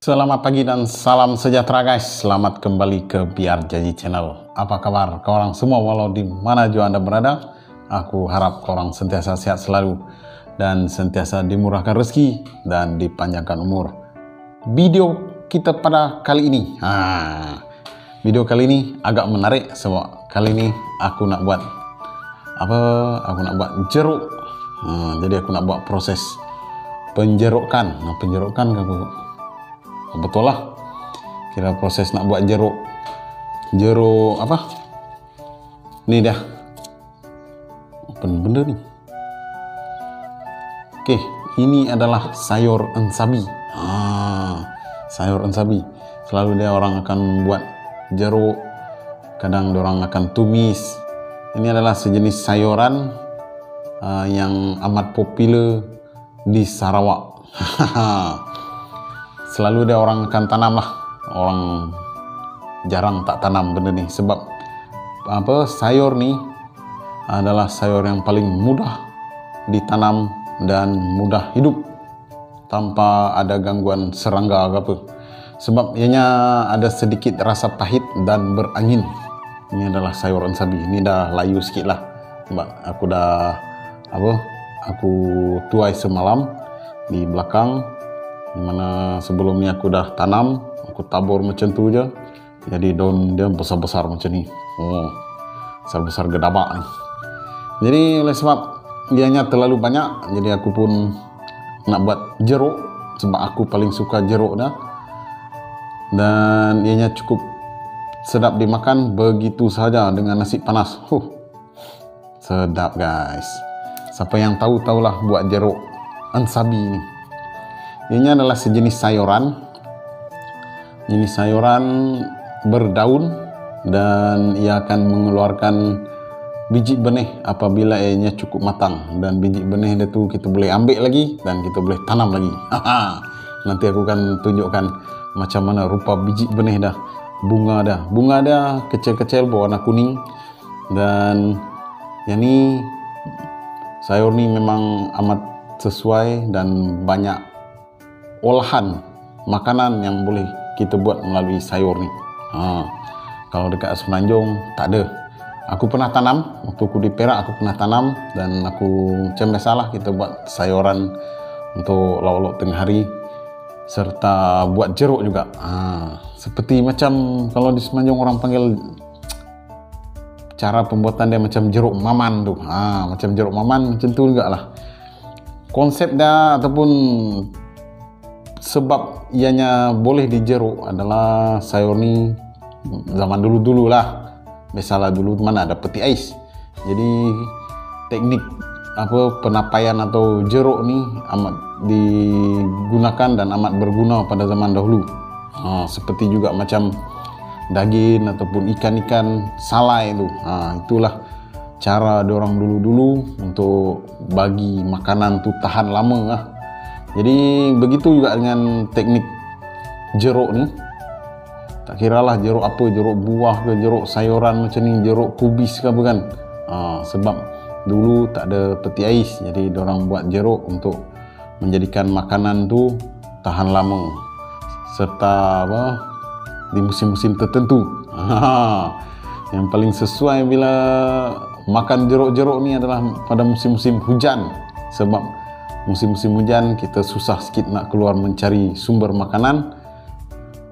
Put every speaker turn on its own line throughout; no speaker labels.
Selamat pagi dan salam sejahtera guys. Selamat kembali ke Biar Jadi Channel. Apa kabar korang semua walau di mana juga anda berada? Aku harap korang sentiasa sehat selalu dan sentiasa dimurahkan rezeki dan dipanjangkan umur. Video kita pada kali ini, video kali ini agak menarik sebab kali ini aku nak buat Aku nak buat jeruk. Jadi aku nak buat proses penjerukan. Penjerukan aku betul lah, kira proses nak buat jeruk apa ni dah apa benda ni. Okey, ini adalah sayur ensabi. Sayur ensabi selalu dia orang akan buat jeruk, kadang orang akan tumis. Ini adalah sejenis sayuran yang amat popular di Sarawak. Selalu dia orang akan tanam lah. Orang jarang tak tanam benda ni sebab sayur ni adalah sayur yang paling mudah ditanam dan mudah hidup tanpa ada gangguan serangga ke apa. Sebab ianya ada sedikit rasa pahit dan berangin. Ini adalah sayur ensabi. Ini dah layu sikit lah sebab aku tuai semalam di belakang, di mana sebelum ni aku dah tanam, aku tabur macam tu je. Jadi daun dia besar-besar macam ni. Besar-besar gedabak ni. Jadi oleh sebab dianya terlalu banyak, jadi aku pun nak buat jeruk sebab aku paling suka jeruk dah. Dan ianya cukup sedap dimakan begitu saja dengan nasi panas. Sedap guys. Siapa yang tahu-tahulah buat jeruk ensabi ni. Ini adalah sejenis sayuran. Jenis sayuran berdaun dan ia akan mengeluarkan biji benih apabila ianya cukup matang, dan biji benih dia tu kita boleh ambil lagi dan kita boleh tanam lagi. Nanti aku akan tunjukkan macam mana rupa biji benih dah. Bunga dia kecil-kecil berwarna kuning, dan yang ni sayur ni memang amat sesuai dan banyak olahan makanan yang boleh kita buat melalui sayur ni. Kalau dekat Semenanjung tak ada. Aku pernah tanam waktu aku di Perak, aku pernah tanam, dan aku macam biasalah kita buat sayuran untuk lauk-lauk tengah hari serta buat jeruk juga. Seperti macam kalau di Semenanjung orang panggil cara pembuatan dia macam jeruk maman tu. Macam jeruk maman macam tu jugalah. Konsep dia ataupun sebab ianya boleh dijeruk adalah sayur ni zaman dulu-dulu lah. Biasalah dulu mana ada peti ais. Jadi teknik penapaian atau jeruk ni amat digunakan dan amat berguna pada zaman dahulu. Seperti juga macam daging ataupun ikan-ikan salai tu. Itulah cara diorang dulu-dulu untuk bagi makanan tu tahan lama lah. Jadi begitu juga dengan teknik jeruk ni. Tak kiralah jeruk apa, jeruk buah ke, jeruk sayuran macam ni, jeruk kubis ke apa kan. Sebab dulu tak ada peti ais, jadi diorang buat jeruk untuk menjadikan makanan tu tahan lama serta di musim-musim tertentu. Yang paling sesuai bila makan jeruk-jeruk ni adalah pada musim-musim hujan. Sebab musim-musim hujan kita susah sikit nak keluar mencari sumber makanan.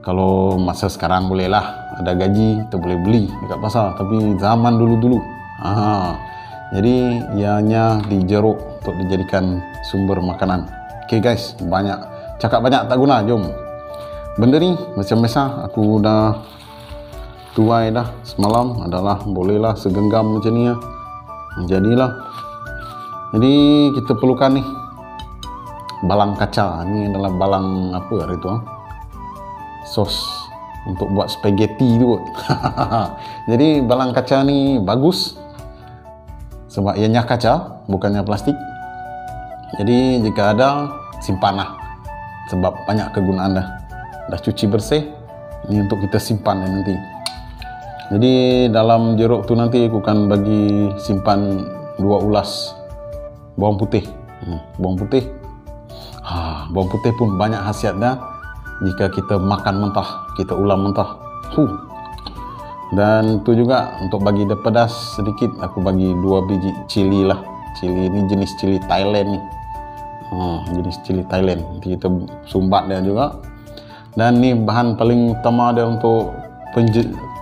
Kalau masa sekarang bolehlah, ada gaji kita boleh beli dekat pasar, tapi zaman dulu-dulu jadi ianya dijeruk untuk dijadikan sumber makanan. Okay guys, cakap banyak tak guna. Jom, benda ni macam biasa aku dah tuai dah semalam, adalah bolehlah segenggam macam ni ya. Jadilah. Jadi kita perlukan ni balang kaca. Ni adalah balang apa hari tu? Sos untuk buat spaghetti tu. Jadi balang kaca ni bagus sebab ianya kaca, bukannya plastik. Jadi jika ada, simpanlah sebab banyak kegunaan dah. Dah cuci bersih, ini untuk kita simpan nanti. Jadi dalam jeruk tu nanti aku akan bagi simpan 2 ulas bawang putih. Bawang putih pun banyak khasiat dah. jika kita makan mentah, kita ulam mentah. Dan itu juga untuk bagi dia pedas sedikit, aku bagi 2 biji cili lah. Cili ini jenis cili Thailand nih. Jenis cili Thailand. Nanti kita sumbat dia juga. Dan ini bahan paling utama dia untuk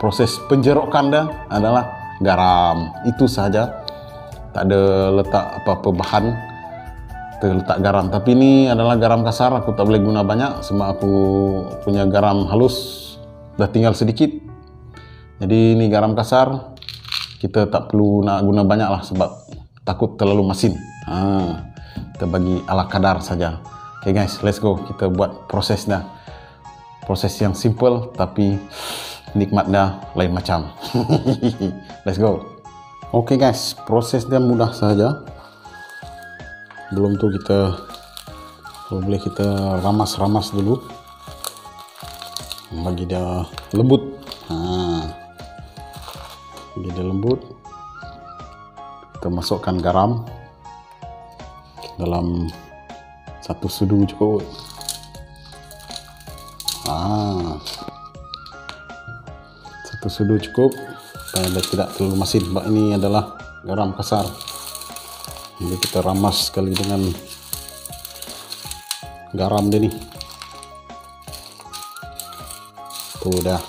proses penjerokan dia adalah garam. Itu saja. Tak ada letak apa-apa bahan, terletak garam. Tapi ini adalah garam kasar, aku tak boleh guna banyak sebab aku punya garam halus dah tinggal sedikit. Jadi ini garam kasar, kita tak perlu nak guna banyak lah sebab takut terlalu masin. Kita bagi ala kadar saja. Okay guys, let's go, kita buat prosesnya. Proses yang simple tapi nikmatnya lain macam. Let's go. Okay guys, proses dia mudah saja. Belum tu kita, kalau boleh kita ramas-ramas dulu bagi dia lembut. Bagi dia lembut, kita masukkan garam dalam 1 sudu cukup. Satu sudu cukup supaya dia tidak terlalu masin sebab ini adalah garam kasar. Jadi kita ramas sekali dengan garam dia ni. Tuh dah,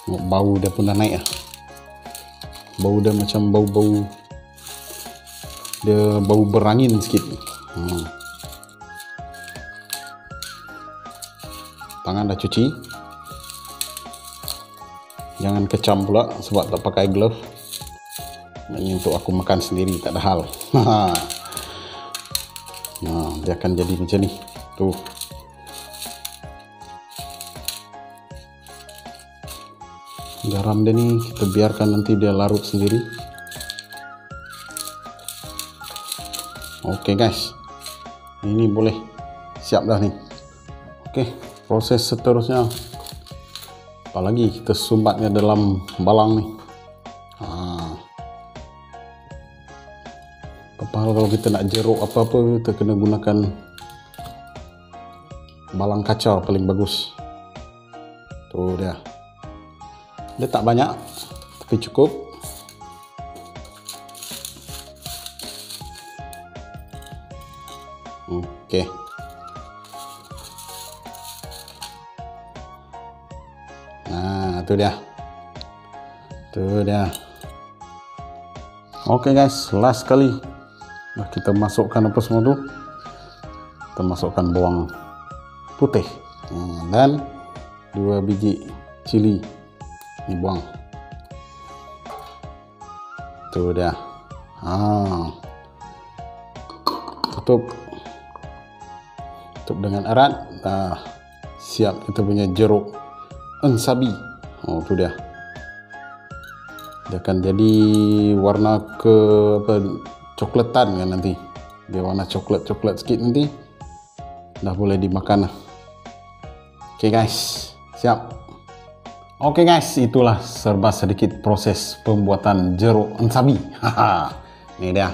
bau dia pun dah naik lah. Bau dia macam bau-bau, dia bau berangin sikit. Tangan dah cuci, jangan kecam pula sebab tak pakai glove. Ini untuk aku makan sendiri, tak ada hal. Nah, dia akan jadi macam ni. Tuh. Garam dia ni kita biarkan nanti dia larut sendiri. Oke guys, ini boleh siap dah nih. Oke, proses seterusnya apalagi kita sumbatnya dalam balang nih. Kalau kita nak jeruk apa-apa, kita kena gunakan balang kaca paling bagus. Tuh dia. Dia tak banyak tapi cukup. Oke. Nah, itu dia. Itu dia. Oke guys, last kali. Nah, kita masukkan apa semua tu. Kita masukkan bawang putih dan 2 biji cili. Ini buang. Itu dia. Tutup. Tutup dengan erat. Siap kita punya jeruk ensabi. Itu dia. Dia akan jadi warna ke apa, coklatan kan nanti. Dia warna coklat sikit nanti. Dah boleh dimakan lah. Oke guys, siap. Oke guys, itulah serba sedikit proses pembuatan jeruk ensabi. Ini dia.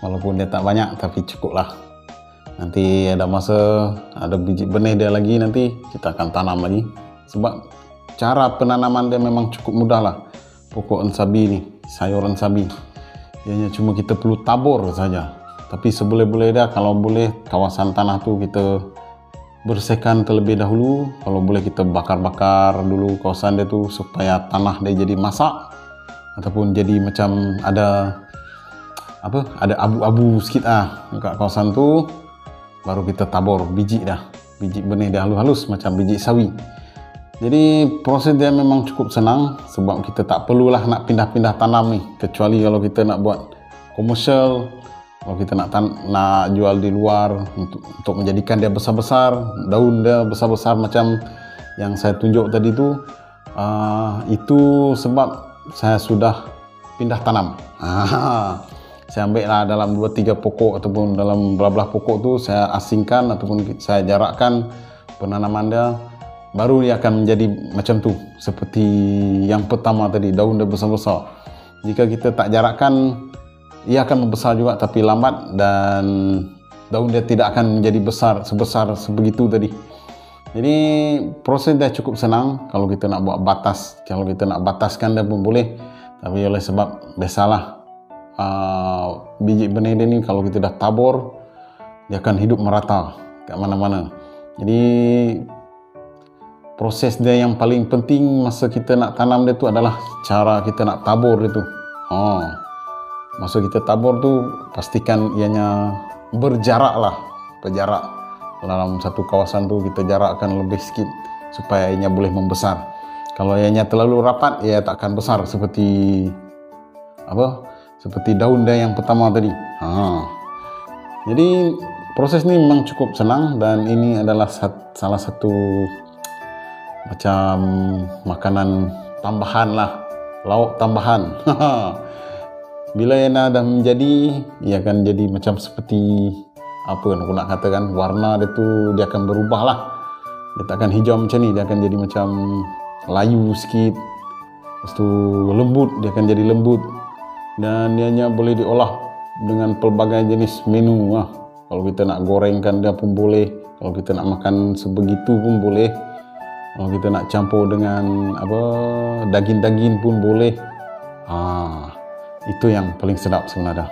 Walaupun dia tak banyak tapi cukup lah. Nanti ada masa ada biji benih dia lagi, nanti kita akan tanam lagi. Sebab cara penanaman dia memang cukup mudah lah. Pokok ensabi ni, sayur ensabi, ianya cuma kita perlu tabur saja. Tapi seboleh-boleh dia, kalau boleh kawasan tanah tu kita bersihkan terlebih dahulu. Kalau boleh kita bakar-bakar dulu kawasan dia tu supaya tanah dia jadi masak ataupun jadi macam ada apa, ada abu-abu sikit dekat kawasan tu. Baru kita tabur biji dah, biji benih dia halus-halus macam biji sawi. Jadi proses dia memang cukup senang sebab kita tak perlulah nak pindah-pindah tanam ni, kecuali kalau kita nak buat komersial. Kalau kita nak jual di luar untuk menjadikan dia besar-besar, daun dia besar-besar macam yang saya tunjuk tadi tu, itu sebab saya sudah pindah tanam. Saya ambil lah dalam 2-3 pokok ataupun dalam belah-belah pokok tu saya asingkan ataupun saya jarakkan penanaman dia, baru dia akan menjadi macam tu seperti yang pertama tadi, daun dia besar-besar. Jika kita tak jarakkan, ia akan membesar juga tapi lambat dan daun dia tidak akan menjadi besar sebesar sebegitu tadi. Jadi proses dia cukup senang. Kalau kita nak buat batas, kalau kita nak bataskan dia pun boleh. Tapi oleh sebab biasalah biji benih dia ni kalau kita dah tabur, dia akan hidup merata kat mana-mana. Jadi proses dia yang paling penting masa kita nak tanam dia tu adalah cara kita nak tabur dia tu. Masa kita tabur tu pastikan ianya berjarak lah, berjarak. Dalam satu kawasan tu kita jarakkan lebih sikit supaya ianya boleh membesar. Kalau ianya terlalu rapat, ia tak akan besar seperti seperti daun dia yang pertama tadi. Jadi proses ni memang cukup senang dan ini adalah salah satu macam makanan tambahan lah, lauk tambahan. Bila ia dah menjadi, ia akan jadi macam seperti apa aku nak katakan, warna dia tu dia akan berubah lah. Dia tak akan hijau macam ni, dia akan jadi macam layu sikit. Lepas tu lembut, dia akan jadi lembut. Dan ianya boleh diolah dengan pelbagai jenis menu lah. Kalau kita nak gorengkan dia pun boleh, kalau kita nak makan sebegitu pun boleh, kalau kita nak campur dengan daging-daging pun boleh. Itu yang paling sedap sebenarnya.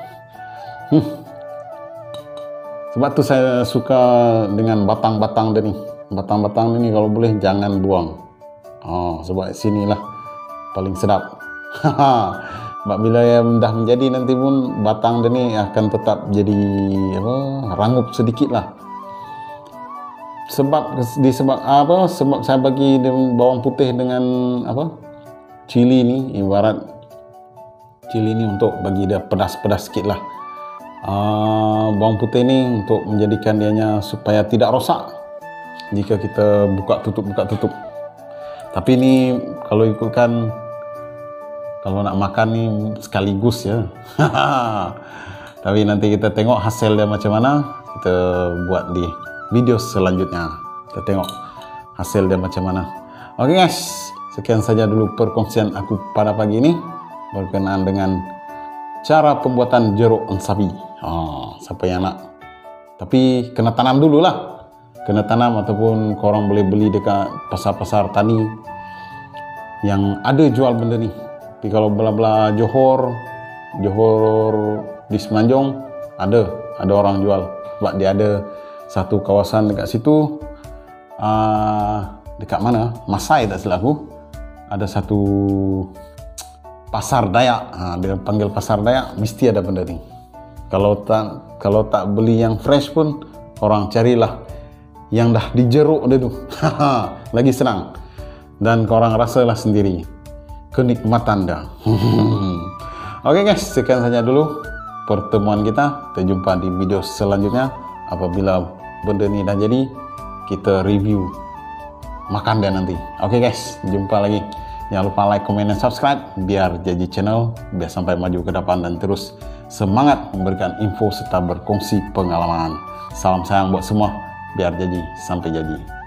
Sebab tu saya suka dengan batang-batang dia ni. Batang-batang ni kalau boleh jangan buang. Sebab sinilah paling sedap. Sebab bila yang dah menjadi nanti pun batang dia ni akan tetap jadi rangup sedikit lah. Sebab saya bagi bawang putih dengan cili ni, ibarat cili ni untuk bagi dia pedas-pedas sikit lah. Bawang putih ni untuk menjadikan dianya supaya tidak rosak jika kita buka tutup. Tapi ni kalau ikutkan, kalau nak makan ni sekaligus ya. Tapi nanti kita tengok hasil dia macam mana, kita buat di video selanjutnya. Kita tengok hasil dia macam mana. Oke guys, sekian saja dulu perkongsian aku pada pagi ini berkenaan dengan cara pembuatan jeruk sapi. Siapa yang nak, tapi kena tanam dulu lah, kena tanam ataupun korang boleh beli dekat pasar-pasar tani yang ada jual benda ni. Tapi kalau belah-belah Johor di Semenanjung ada orang jual, sebab dia ada satu kawasan dekat situ, dekat mana, Masai tak silap aku, ada satu pasar Dayak, dia panggil pasar Dayak, mesti ada benda ni. Kalau tak beli yang fresh pun, orang carilah yang dah dijeruk dia tu. Lagi senang. Dan korang rasalah sendiri kenikmatan dia. Oke guys, sekian saja dulu pertemuan kita. Kita jumpa di video selanjutnya. Apabila benda ni dah jadi, kita review makan dia nanti. Oke guys, jumpa lagi. Jangan lupa like, komen, dan subscribe biar jadi channel, biar sampai maju ke depan dan terus semangat memberikan info serta berkongsi pengalaman. Salam sayang buat semua, biar jadi sampai jadi.